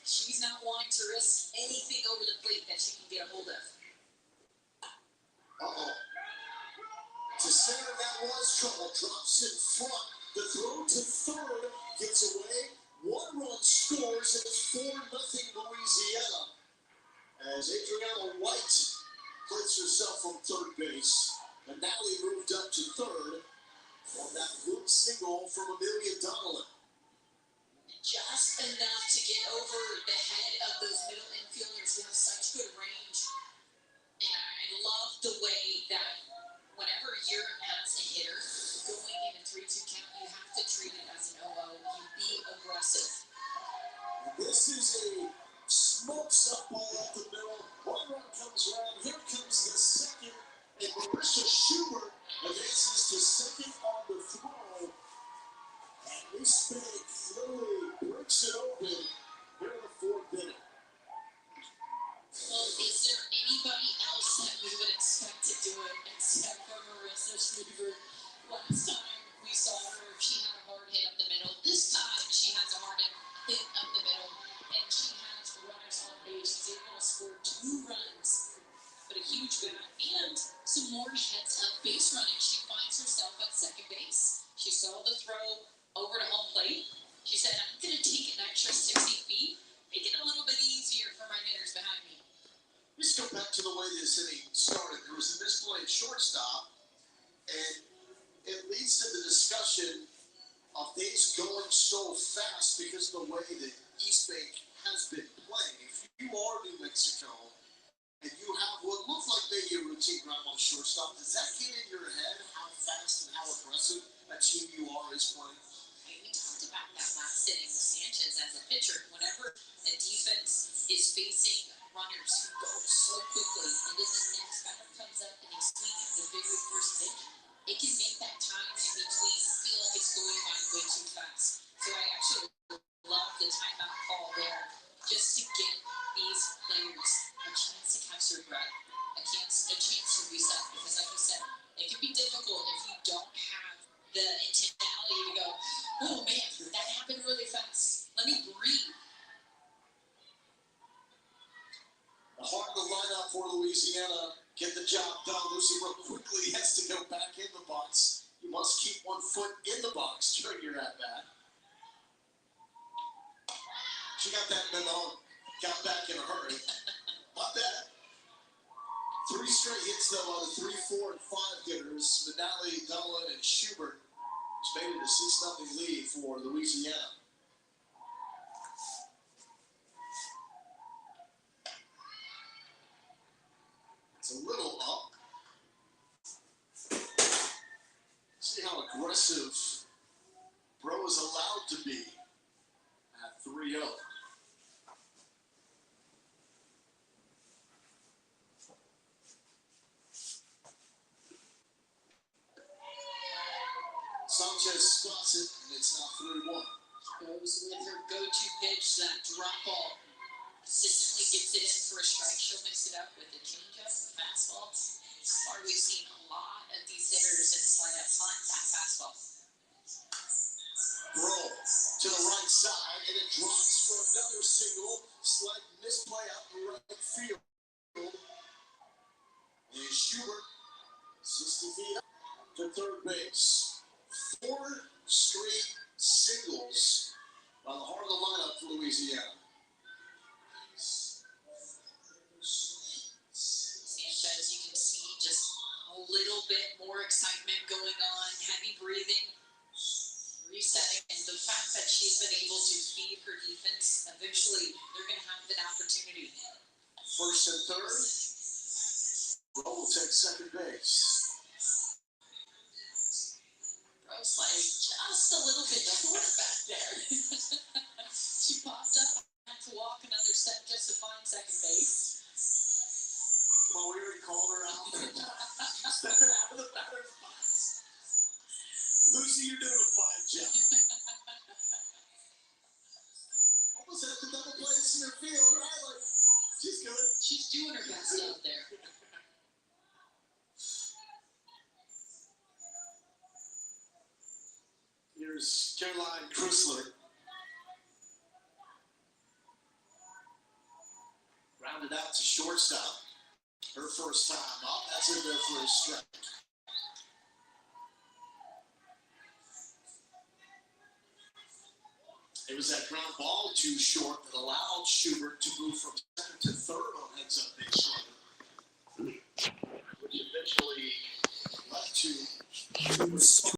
She's not wanting to risk anything over the plate that she can get a hold of. To center, that was trouble. Drops in front. The throw to third gets away. 1 run scores, and it's 4-0 Louisiana. As Adriana White places herself on third base. Manali moved up to third on that good single from Amelia Donnellan. Just enough to get over the head of those middle infielders who have such good range. And I love the way that whenever you're as a hitter going in a 3-2 count, you have to treat it as an 0-0. You be aggressive. This is a smokes up ball up the middle. 1 run comes around. Here comes the second. And Marisha Schubert advances to second on the throw. And this thing literally breaks it open here in the 4th inning. Well, is there anybody else that we would expect to do it except for Marissa Schubert? Last time we saw her, she had a hard hit up the middle. This time she has a hard hit up the middle, and she has runners on base. She's able to score 2 runs, but a huge bat and some more heads-up base running. She finds herself at second base. She saw the throw over to home plate. She said, I'm going to take an extra 60 feet, make it a little bit easier for my hitters behind me. Let's go back to the way this inning started. There was a misplay at shortstop, and it leads to the discussion of things going so fast because of the way that East Bank has been playing. If you are New Mexico and you have what looked like maybe a routine run on shortstop, does that get in your head how fast and how aggressive a team you are is playing? We talked about that last inning with Sanchez as a pitcher. Whenever the defense is facing runners who go so quickly, and then the next batter comes up and they swing at the very first pitch, it can make that time in between feel like it's going by way too fast. So I actually love the timeout call there, just to get these players a chance to catch their breath, a chance to reset. Because like you said, it can be difficult if you don't have the intentionality to go, oh man, that happened really fast. Let me breathe. The heart of the lineup for Louisiana. Get the job done. Lucy real quickly has to go back in the box. You must keep 1 foot in the box during your at-bat. She got that memo, got back in a hurry. Not bad. 3 straight hits, though, on the 3, 4, and 5 hitters. Manali, Donnellan, and Schubert, which made it a 6-0 lead for Louisiana. It's a little up. See how aggressive Bro is allowed to be at 3-0. Sanchez spots it, and it's now 3-1. Goes with her go-to pitch, that drop ball. Consistently gets it in for a strike. She'll mix it up with a changeup, a fastball. So far, we've seen a lot of these hitters in this lineup hunt that fastball. Bro to the right side, and it drops for another single. Slight misplay out in right field. And Schubert, 60 feet up to third base. 4 straight singles on the heart of the lineup for Louisiana. Sanchez, you can see just a little bit more excitement going on, heavy breathing, resetting, and the fact that she's been able to feed her defense, eventually they're going to have an opportunity. First and third. Bro will take second base. Bro's like just a little bit short back there. She popped up, had to walk another step just to find second base. Well, we already called her out. Stepping out of the batter's box. Lucy, you're doing a fine job. Almost had the double play in center field, right? Like, she's good. She's doing her best out there. Here's Caroline Chrysler. grounded out to shortstop. Her first time up. That's in there for a strike. It was that ground ball too short that allowed Schubert to move from second to third on heads up base runner, which eventually led to Schubert's